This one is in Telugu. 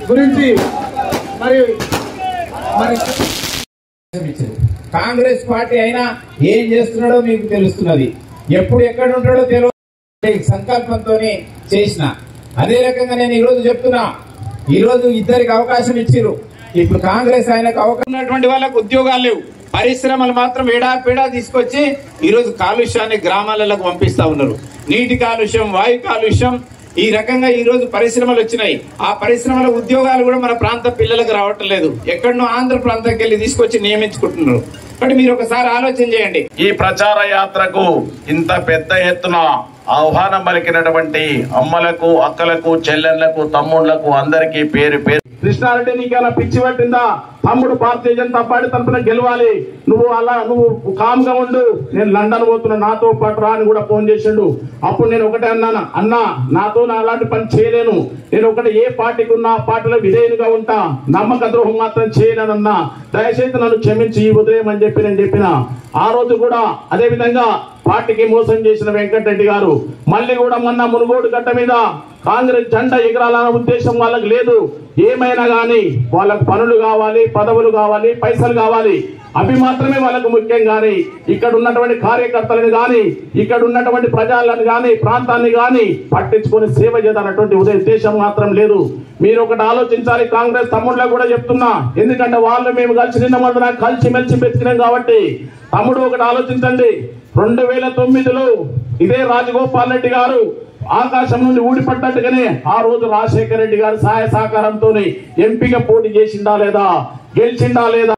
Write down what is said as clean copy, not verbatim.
గురించి మరి కాంగ్రెస్ పార్టీ అయినా ఏం చేస్తున్నాడో మీకు తెలుస్తున్నది, ఎప్పుడు ఎక్కడ ఉంటాడో తెలియదు సంకల్పంతో చేసిన. అదే రకంగా నేను ఈరోజు చెప్తున్నా, ఈరోజు ఇద్దరికి అవకాశం ఇచ్చిర్రు. ఇప్పుడు కాంగ్రెస్ ఆయనకు అవకాశం ఉన్నటువంటి వాళ్ళకు ఉద్యోగాలు లేవు, పరిశ్రమలు మాత్రం ఏడాపేడా తీసుకొచ్చి ఈరోజు కాలుష్యాన్ని గ్రామాలకు పంపిస్తా ఉన్నారు. నీటి కాలుష్యం, వాయు కాలుష్యం, ఈ రకంగా ఈ రోజు పరిశ్రమలు వచ్చినాయి. ఆ పరిశ్రమల ఉద్యోగాలు కూడా మన ప్రాంత పిల్లలకు రావటం లేదు, ఎక్కడనో ఆంధ్ర ప్రాంతానికి వెళ్ళి తీసుకొచ్చి నియమించుకుంటున్నారు. కాబట్టి మీరు ఒకసారి ఆలోచన చేయండి. ఈ ప్రచార యాత్రకు ఇంత పెద్ద ఎత్తున ఆహ్వానం పలికినటువంటి అమ్మలకు, అక్కలకు, చెల్లెళ్లకు, తమ్ముళ్లకు అందరికీ పేరు పేరు. కృష్ణారెడ్డి నీకేమైనా పిచ్చి పట్టిందా? తమ్ముడు భారతీయ జనతా పార్టీ తరఫున గెలవాలి, నువ్వు కామ్గా ఉండు, నేను లండన్ పోతున్నా, నాతో పాటు రా అని కూడా ఫోన్ చేసిండు. అప్పుడు నేను ఒకటే అన్నాను, అన్నా నాతో నా అలాంటి పని చేయలేను, నేను ఒకటి ఏ పార్టీకి ఉన్నా ఆ పార్టీలో విధేయునిగా ఉంటా, నమ్మక ద్రోహం మాత్రం చేయలేనన్నా, దయచేసి నన్ను క్షమించి ఈ ఉదయం అని చెప్పి నేను చెప్పిన. ఆ రోజు కూడా అదే విధంగా పార్టీకి మోసం చేసిన వెంకటరెడ్డి గారు మళ్ళీ కూడా మొన్న మునుగోడు గడ్డ మీద కాంగ్రెస్ జెండా ఎగరాలన్న ఉద్దేశం వాళ్ళకి లేదు. ఏమైనా కానీ వాళ్ళకు పనులు కావాలి, పదవులు కావాలి, పైసలు కావాలి, అవి మాత్రమే వాళ్ళకు ముఖ్యం. కానీ ఇక్కడ ఉన్నటువంటి కార్యకర్తలను కానీ, ఇక్కడ ఉన్నటువంటి ప్రజలను కానీ, ప్రాంతాన్ని కానీ పట్టించుకొని సేవ చేయాలన్నటువంటి ఉద్దేశం మాత్రం లేదు. మీరు ఒకటి ఆలోచించాలి. కాంగ్రెస్ తమ్ముళ్ళకు కూడా చెప్తున్నా, ఎందుకంటే వాళ్ళు మేము కలిసి నిన్న మొదల కలిసి మెలిసి పెట్టుకున్నాం కాబట్టి. తమ్ముడు ఒకటి ఆలోచించండి, 2009లో ఇదే రాజగోపాల్ రెడ్డి గారు ఆకాశం నుండి ఊడిపడ్డట్టుగానే ఆ రోజు రాజశేఖర రెడ్డి గారి సహాయ సహకారంతో ఎంపీగా పోటీ చేసిండా లేదా, గెలిచిండా లేదా?